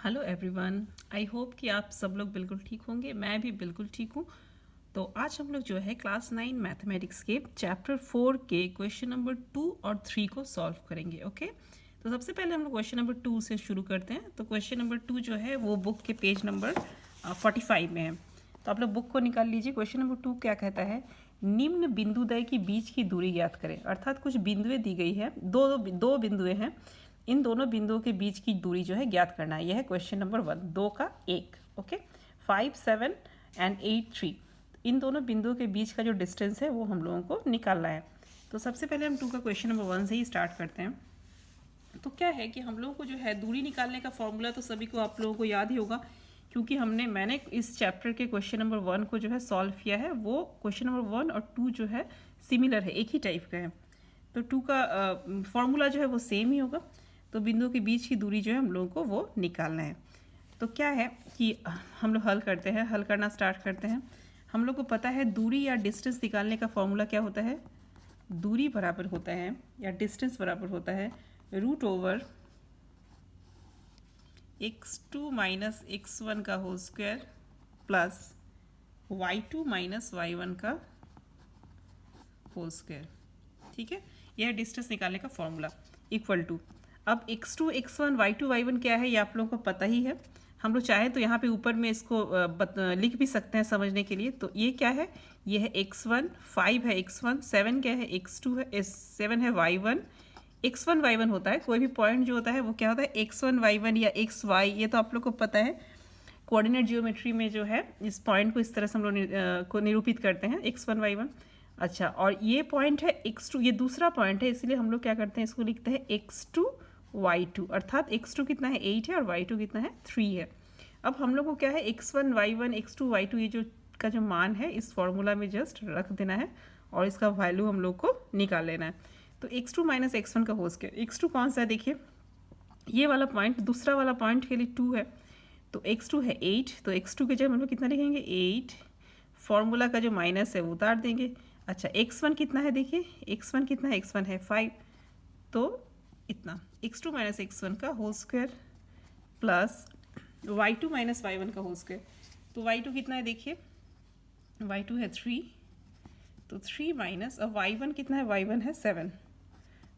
Hello everyone. I hope कि आप सब लोग बिल्कुल ठीक होंगे। मैं भी बिल्कुल ठीक हूँ। तो आज हम लोग जो है क्लास 9 मैथमेटिक्स के चैप्टर 4 के क्वेश्चन नंबर 2 और 3 को सॉल्व करेंगे। ओके, तो सबसे पहले हम लोग क्वेश्चन नंबर 2 से शुरू करते हैं। तो क्वेश्चन नंबर 2 जो है वो बुक के पेज नंबर 45 में है। तो आप लोग बुक को निकाल लीजिए। क्वेश्चन नंबर 2 क्या कहता है, निम्न बिंदुद्वय की बीच की दूरी ज्ञात करें। अर्थात कुछ बिंदुएं दी गई है, दो बिंदुएं हैं, इन दोनों बिंदुओं के बीच की दूरी जो है ज्ञात करना है। यह है क्वेश्चन नंबर 1, 2 का 1। ओके, 5, 7 एंड 8, 3, इन दोनों बिंदुओं के बीच का जो डिस्टेंस है वो हम लोगों को निकालना है। तो सबसे पहले हम 2 का क्वेश्चन नंबर 1 से ही स्टार्ट करते हैं। तो क्या है कि हम लोगों को जो है दूरी निकालने का फॉर्मूला तो सभी को आप लोगों को याद ही होगा, क्योंकि मैंने इस चैप्टर के क्वेश्चन नंबर 1 को जो है सॉल्व किया है। वो क्वेश्चन नंबर 1 और 2 जो है सिमिलर है, एक ही टाइप का है। तो 2 का फॉर्मूला जो है वो सेम ही होगा। तो बिंदुओं के बीच की दूरी जो है हम लोगों को वो निकालना है। तो क्या है कि हम लोग हल करते हैं, हल करना स्टार्ट करते हैं। हम लोग को पता है दूरी या डिस्टेंस निकालने का फॉर्मूला क्या होता है। दूरी बराबर होता है या डिस्टेंस बराबर होता है root over x2 minus x1 का whole square plus y2 minus y1 का होल स्क्वायर। ठीक है, यह डिस्टेंस निकालने का फॉर्मूला इक्वल टू। अब x2 x1 y2 y1 क्या है ये आप लोगों को पता ही है। हम लोग चाहे तो यहाँ पे ऊपर में इसको लिख भी सकते हैं समझने के लिए। तो ये क्या है, ये है x1, 5 है x1, 7 क्या है x2 है, 7 है y1। x1 y1 होता है, कोई भी पॉइंट जो होता है वो क्या होता है x1 y1 या xy, ये तो आप लोग को पता है। कोऑर्डिनेट जियोमेट्री में जो है इस पॉइंट को इस तरह से हम लोग को निरूपित करते हैं x1 y1। अच्छा, और ये पॉइंट है x2, ये दूसरा पॉइंट है, इसलिए हम लोग क्या करते हैं, इसको लिखते हैं x2 y2। अर्थात x2 कितना है 8 है और y2 कितना है 3 है। अब हम लोग को क्या है x1 y1 x2 y2 ये जो का जो मान है इस फॉर्मूला में जस्ट रख देना है और इसका वैल्यू हम लोग को निकाल लेना है। तो x2 माइनस x1 का होल स्क्वायर, x2 कौन सा है देखिए, ये वाला पॉइंट, दूसरा वाला पॉइंट के लिए 2 है। तो x2 है 8, तो x2 के जगह हम लोग कितना लिखेंगे 8, फॉर्मूला का जो माइनस है वो उतार देंगे। अच्छा, x1 कितना है देखिए, x1 कितना है, x1 है 5, तो इतना x2 माइनस x1 का whole square plus y2 minus y1 का होल स्क्वायर। तो y2 कितना है देखिए, y2 है 3, तो 3 माइनस, अब y1 कितना है, y1 है 7,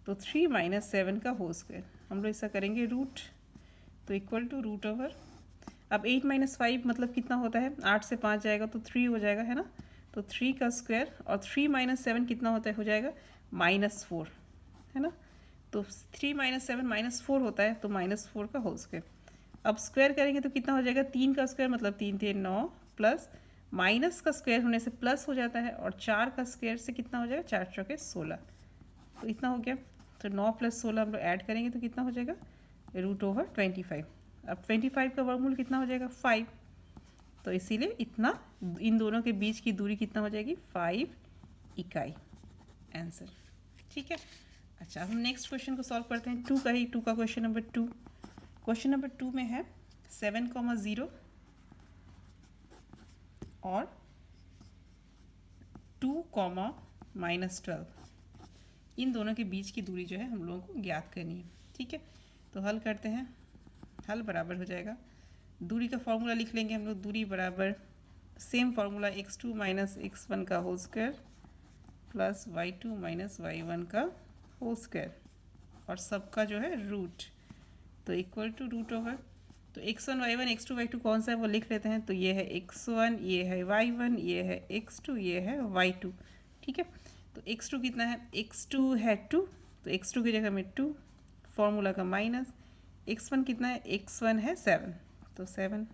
तो 3 माइनस 7 का होल स्क्वायर। हम लोग ऐसा करेंगे रूट, तो इक्वल टू रूट ओवर। अब 8 माइनस 5 मतलब कितना होता है, 8 से 5 जाएगा तो 3 हो जाएगा, है ना। तो 3 का स्क्वायर और 3 माइनस 7 कितना होता है, हो जाएगा -4, है ना। तो 3 माइनस 7 -4 होता है, तो -4 का होल स्क्वायर। अब स्क्वायर करेंगे तो कितना हो जाएगा, 3 का स्क्वायर मतलब 3 3 9, प्लस माइनस का स्क्वायर होने से प्लस हो जाता है, और 4 का स्क्वायर से कितना हो जाएगा, 4 चौके 16, तो इतना हो गया। तो 9 + 16 हम लोग ऐड करेंगे तो कितना हो जाएगा, रूट ओवर 25। अब 25 का वर्गमूल कितना हो जाएगा 5, तो इसीलिए इतना इन दोनों के बीच की दूरी कितना हो जाएगी 5 इकाई, आंसर। ठीक है। अच्छा, अब हम नेक्स्ट क्वेश्चन को सॉल्व करते हैं। 2 का ही, 2 का क्वेश्चन नंबर 2। क्वेश्चन नंबर 2 में है 7,0 और 2, -12, इन दोनों के बीच की दूरी जो है हम लोगों को ज्ञात करनी है। ठीक है, तो हल करते हैं। हल बराबर हो जाएगा, दूरी का फॉर्मूला लिख लेंगे हम लोग, दूरी बराबर same formula x2 minus x1 का whole square plus y2 minus y1 का होल स्क्वायर, और सबका जो है रूट, तो इक्वल टू रूट ओवर। तो x1 y1 x2 y2 कौन सा है वो लिख लेते हैं। तो ये है x1, ये है y1, ये है x2, ये है y2। ठीक है, तो x2 कितना है, x2 है 2, तो x2 की जगह में 2, फॉर्मूला का माइनस। x1 कितना है, x1 है 7, तो 7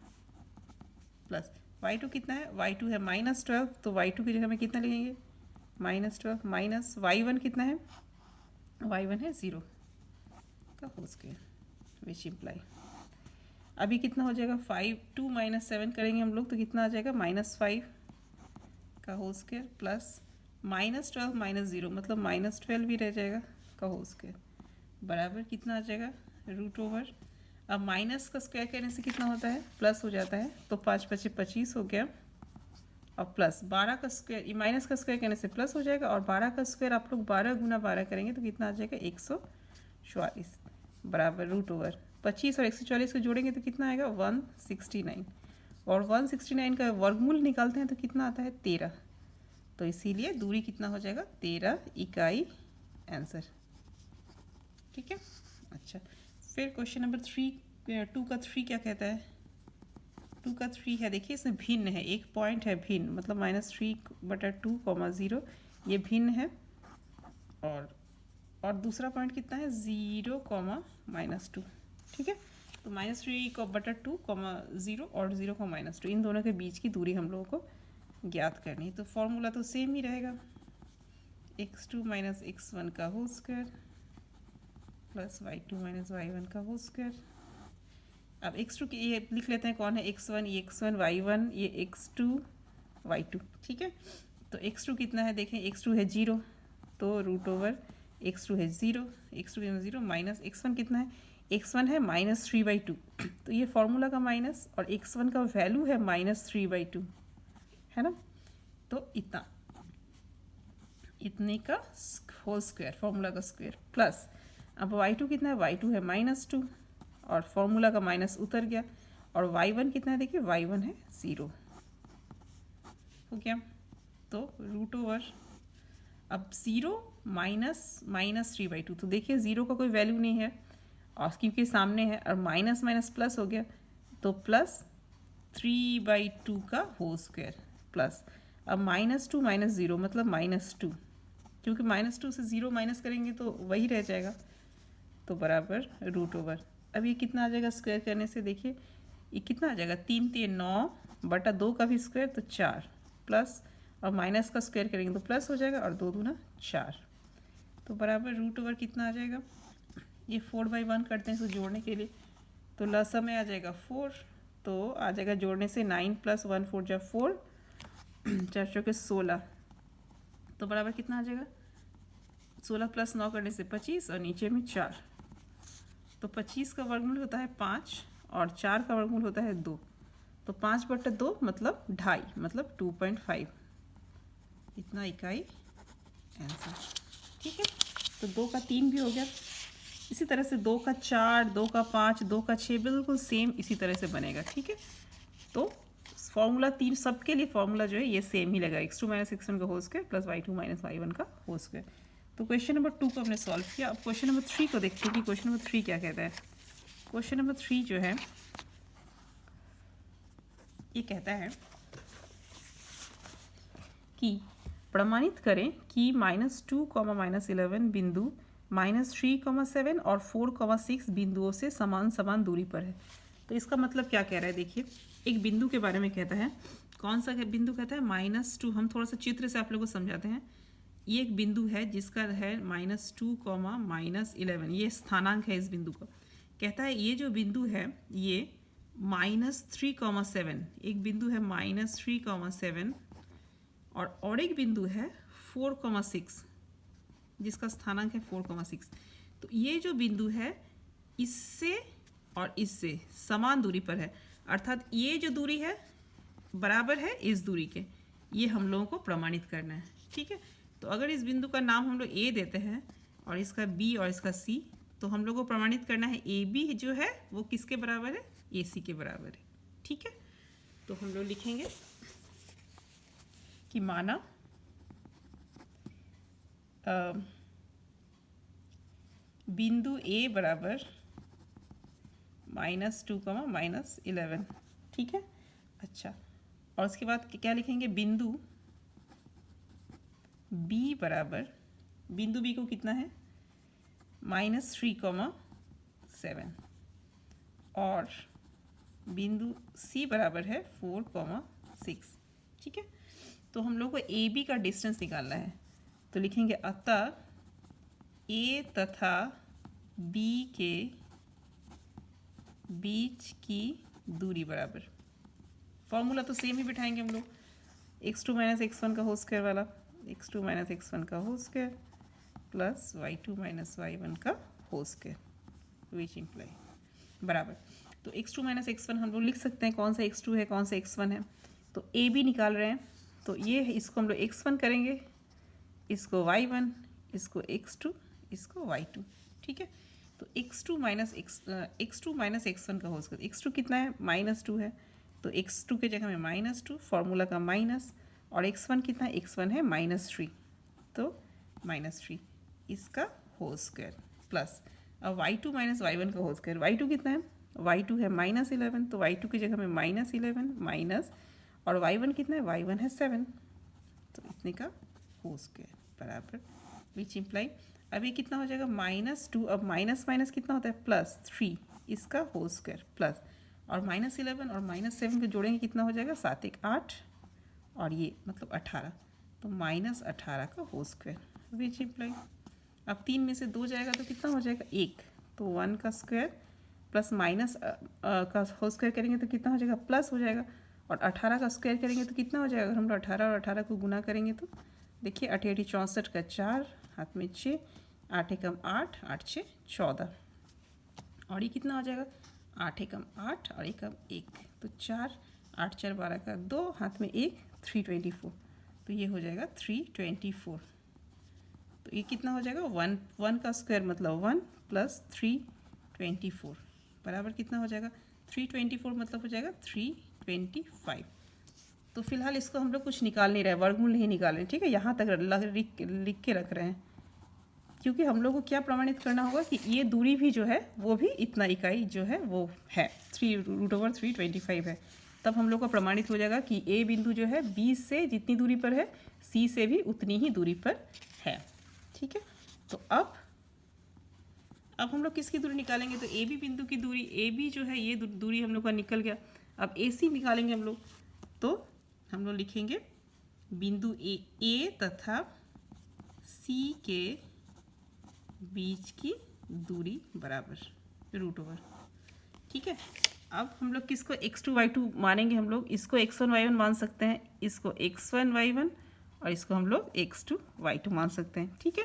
प्लस y2 कितना है, y2 है -12, तो y2 की जगह में कितना लिखेंगे, -12, माइनस y1 कितना है, y1 है 0 का होल स्क्वायर, विच इम्प्लाई अभी कितना हो जाएगा 5, 2 माइनस 7 करेंगे हम लोग तो कितना आ जाएगा -5 का होल स्क्वायर प्लस -12 माइनस 0 मतलब -12 भी रह जाएगा का होल स्क्वायर, बराबर कितना आ जाएगा रूट ओवर। अब माइनस का स्क्वायर करने से कितना होता है, प्लस हो जाता है, तो 5 × 5 = 25 हो गया। और प्लस 12 का स्क्वायर, माइनस का स्क्वायर करने से प्लस हो जाएगा, और 12 का स्क्वायर आप लोग 12 × 12 करेंगे तो कितना आ जाएगा 144, बराबर रूट ओवर 25 और 144 को जोड़ेंगे तो कितना आएगा 169, और 169 का वर्गमूल निकालते हैं तो कितना आता है 13, तो इसीलिए दूरी कितना हो जाएगा 13 इकाई आंसर। ठीक है। अच्छा, फिर क्वेश्चन नंबर 2 का 3 क्या कहता है? 2 का 3 है, देखिए इसमें भिन्न है, एक पॉइंट है भिन्न, मतलब -3/2, 0 ये भिन्न है, और दूसरा पॉइंट कितना है 0, -2। ठीक है, तो -3/2, 0 और 0, -2 इन दोनों के बीच की दूरी हम लोगों को ज्ञात करनी है। तो फॉर्मूला तो सेम ही रहेगा, x2 - x1 का whole square plus y2 - y1 का होल स्क्वायर। अब x2 की ये लिख लेते हैं, कौन है x1, ये x1, y1, ये x2, y2। ठीक है, तो x2 कितना है देखें, x2 है 0, तो x2 है 0, x2 है 0 माइनस x1 कितना है, x1 है -3/2, तो ये फॉर्मूला का माइनस, और x1 का वैल्यू है -3/2, है ना, तो इतने का होल स्क्वायर, फॉर्मूला का स्क्वायर, प्लस अब y2 कितना है, y2 है -2, और फॉर्मूला का माइनस उतर गया, और y1 कितना है देखिए, y1 है 0, हो गया। तो अब 0 माइनस 3/2, तो देखिए 0 का कोई वैल्यू नहीं है, और क्योंकि सामने है, और माइनस माइनस प्लस हो गया, तो प्लस 3/2 का होल स्क्वायर, प्लस अब -2 - 0 मतलब -2, क्योंकि -2 से 0 माइनस करेंगे तो वही रह जाएगा, तो बराबर √ अब ये कितना आ जाएगा स्क्वायर करने से, देखिए ये कितना आ जाएगा, 3×3 9/2 का भी स्क्वायर तो 4, प्लस और माइनस का स्क्वायर करेंगे तो प्लस हो जाएगा, और 2×2 4, तो बराबर √ कितना आ जाएगा, ये 4/1 करते हैं इसको जोड़ने के लिए, तो लसा में आ जाएगा 4, तो आ जाएगा जोड़ने से 9 + 1 4 × 4, 4 × 16, तो बराबर कितना आ जाएगा, 16 + 9 करने से 25, और नीचे में 4, तो 25 का वर्गमूल होता है 5, और 4 का वर्गमूल होता है 2, तो 5/2 मतलब 2.5, मतलब 2.5, इतना इकाई आंसर। ठीक है, तो 2 का 3 भी हो गया, इसी तरह से 2 का 4, 2 का 5, 2 का 6 बिल्कुल सेम इसी तरह से बनेगा। ठीक है, तो फॉर्मूला 3 सबके लिए फॉर्मूला जो है ये सेम ही लगेगा, x2 - x1 का whole square plus y2 - y1 का होल स्क्वायर। तो क्वेश्चन नंबर 2 को हमने सॉल्व किया। अब क्वेश्चन नंबर 3 को देखते हैं कि क्वेश्चन नंबर 3 क्या कहता है। क्वेश्चन नंबर 3 जो है ये कहता है कि प्रमाणित करें कि -2, -11 बिंदु -3, 7 और 4, 6 बिंदुओं से समान दूरी पर है। तो इसका मतलब क्या कह रहा है, देखिए एक बिंदु के बारे में कहता है, कौन सा बिंदु कहता है -2, हम थोड़ा सा चित्र से आप लोगों को समझाते हैं। ये एक बिंदु है जिसका है -2, -11, ये स्थानांक है इस बिंदु का। कहता है ये जो बिंदु है ये -3, 7, एक बिंदु है -3, 7, और एक बिंदु है 4, 6 जिसका स्थानांक है 4, 6। तो ये जो बिंदु है इससे और इससे समान दूरी पर है, अर्थात ये जो दूरी है बराबर है इस दूरी के, ये हम लोगों को प्रमाणित करना है। ठीक है, तो अगर इस बिंदु का नाम हम लोग ए देते हैं और इसका बी और इसका सी, तो हम लोग को प्रमाणित करना है ए बी जो है वो किसके बराबर है, ए सी के बराबर है। ठीक है, तो हम लोग लिखेंगे कि माना बिंदु ए बराबर -2, -11। ठीक है, अच्छा, और उसके बाद क्या लिखेंगे, बिंदु बी बराबर, बिंदु बी को कितना है -3, 7, और बिंदु सी बराबर है 4, 6। ठीक है, तो हम लोग को ए बी का डिस्टेंस निकालना है, तो लिखेंगे अतः ए तथा बी के बीच की दूरी बराबर, फॉर्मूला तो सेम ही बिठाएंगे हम लोग, x2 - x1 का होल स्क्वायर वाला, x2 - x1 का whole square plus y2 - y1 का होल स्क्वायर विच इम्प्लाई बराबर। तो x2 - x1 हम लोग लिख सकते हैं, कौन सा x2 है कौन सा x1 है, तो ए बी निकाल रहे हैं, तो ये इसको हम लोग x1 करेंगे, इसको y1, इसको x2, इसको y2। ठीक है, तो x2 माइनस x1 का होल स्क्वायर। x2 कितना है? -2 है, तो x2 के जगह में -2, फॉर्मूला का माइनस, और x1 कितना है? x1 है -3, तो -3 इसका होल स्क्वायर प्लस, अब y2 माइनस y1 का होल स्क्वायर। y2 कितना है? y2 है -11, तो y2 की जगह में -11 माइनस, और y1 कितना है? y1 है 7, तो इतने का होल स्क्वायर बराबर, विच इम्प्लाई, अब ये कितना हो जाएगा? -2, अब माइनस माइनस कितना होता है? +3 इसका होल स्क्वायर प्लस, और -11 और -7 को जोड़ेंगे कितना हो जाएगा? 7 1 8, और ये मतलब 18, तो -18 का होल स्क्वायर विच इम्प्लाई, अब 3 में से 2 जाएगा तो कितना हो जाएगा? 1, तो 1 का स्क्वायर प्लस माइनस का होल स्क्वायर करेंगे तो कितना हो जाएगा? प्लस हो जाएगा, और 18 का स्क्वायर करेंगे तो कितना हो जाएगा? अगर हम लोग 18 और 18 को गुना करेंगे तो देखिए 8 8 64 का 4, हाथ में 6, 8 एकम 8, 8 6 14, और ये कितना हो जाएगा? 8 एकम 8 और एकम 1, तो 4, 8 4 12 का 2, हाथ में 1, 324, तो ये हो जाएगा 324, तो ये कितना हो जाएगा? 1 का स्क्वायर मतलब 1 प्लस 324 बराबर कितना हो जाएगा? 324 मतलब हो जाएगा 325। तो फिलहाल इसको हम लोग कुछ निकाल नहीं रहे, वर्गमूल नहीं निकाल रहे, ठीक है, यहाँ तक लिख के रख रहे हैं, क्योंकि हम लोग को क्या प्रमाणित करना होगा कि ये दूरी भी जो है वो भी इतना इकाई जो है वो है 3√325 है, तब हम लोग को प्रमाणित हो जाएगा कि ए बिंदु जो है बी से जितनी दूरी पर है सी से भी उतनी ही दूरी पर है, ठीक है। तो अब हम लोग किसकी दूरी निकालेंगे? तो ए बी बिंदु की दूरी, ए बी जो है ये दूरी हम लोग का निकल गया, अब ए सी निकालेंगे हम लोग, तो हम लोग लिखेंगे बिंदु ए तथा सी के बीच की दूरी बराबर √, ठीक है। अब हम लोग किसको x2 y2 मानेंगे? हम लोग इसको x1 y1 मान सकते हैं, इसको x1 y1, और इसको हम लोग x2 y2 मान सकते हैं, ठीक है।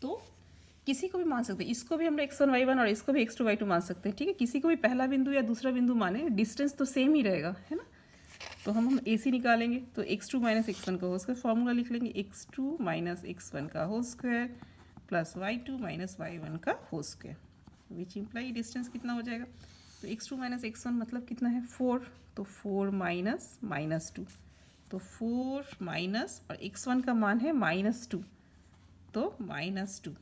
तो किसी को भी मान सकते हैं, इसको भी हम लोग x1 y1 और इसको भी x2 y2 मान सकते हैं, ठीक है। किसी को भी पहला बिंदु या दूसरा बिंदु माने, डिस्टेंस तो सेम ही रहेगा, है ना। तो हम AC निकालेंगे, तो x2 माइनस x1 का होल स्क्वायर, फॉर्मूला लिख लेंगे x2 माइनस x1 का whole square plus y2 minus y1 का होल स्क्वायर, विच इम्प्लाई डिस्टेंस कितना हो जाएगा? तो x2 माइनस x1 मतलब कितना है? 4, तो 4 माइनस -2, तो 4 माइनस, और x1 का मान है -2, तो -2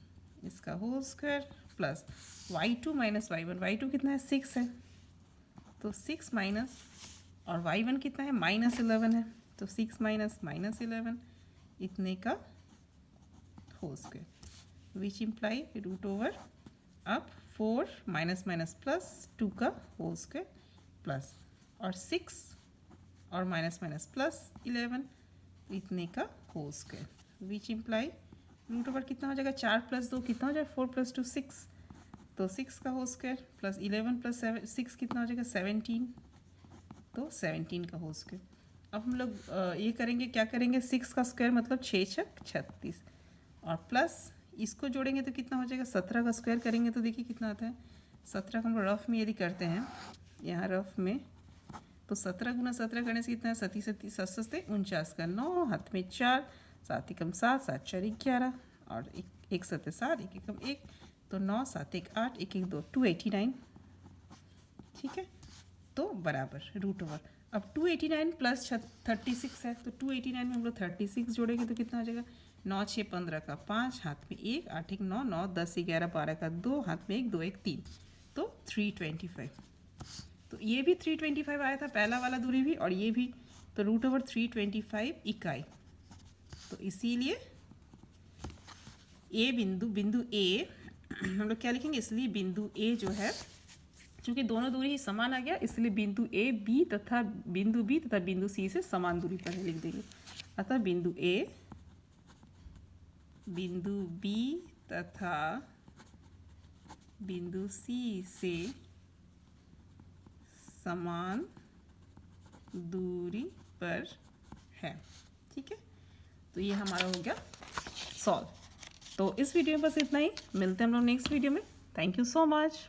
इसका whole square plus y2 minus y1, y2 कितना है? 6 है, तो 6 माइनस, और y1 कितना है? -11 है, तो 6 माइनस -11 इतने का होल स्क्वायर, विच इम्प्लाई √, अब 4 माइनस माइनस प्लस 2 का होल स्क्वायर प्लस, और 6 और माइनस माइनस प्लस 11 इतने का होल स्क्वायर, विच इम्प्लाई √, कितना हो जाएगा? 4 + 2 कितना हो जाएगा? 4 + 2 6, तो 6 का होल स्क्वायर प्लस 11 + 6 कितना हो जाएगा? 17, तो 17 का होल स्क्वायर। अब हम लोग ये करेंगे, क्या करेंगे? 6 का स्क्वायर मतलब 6 6 36, और प्लस इसको जोड़ेंगे तो कितना हो जाएगा? 17 का स्क्वायर करेंगे तो देखिए कितना आता है? 17 का हम लोग रफ में यदि करते हैं, यहाँ रफ में, तो 17 × 17 करने से कितना है? 37 7 49 का 9, हाथ में 4, 7 एकम 7, 7 4 11, और 1 7 7, 1 एकम 1, तो 9 7 1 8, 1 1 2 289, ठीक है, तो बराबर √। अब 289 प्लस 36 है, तो 289 में हम लोग 36 जोड़ेंगे तो कितना हो जाएगा? 9 6 15 का 5, हाथ में 1, 8 1 9 9 10 11 12 का 2, हाथ में 1 2 1 3, तो 325। तो ये भी 325 आया था पहला वाला दूरी भी, और ये भी, तो √325 इकाई। तो इसीलिए ए बिंदु ए हम लोग क्या लिखेंगे? इसलिए बिंदु ए जो है, चूँकि दोनों दूरी ही समान आ गया, इसलिए बिंदु ए बी तथा बिंदु सी से समान दूरी पर है, लिख देंगे। अतः बिंदु ए बिंदु बी तथा बिंदु सी से समान दूरी पर है, ठीक है। तो ये हमारा हो गया सॉल्व। तो इस वीडियो में बस इतना ही, मिलते हैं हम लोग नेक्स्ट वीडियो में। Thank you so much.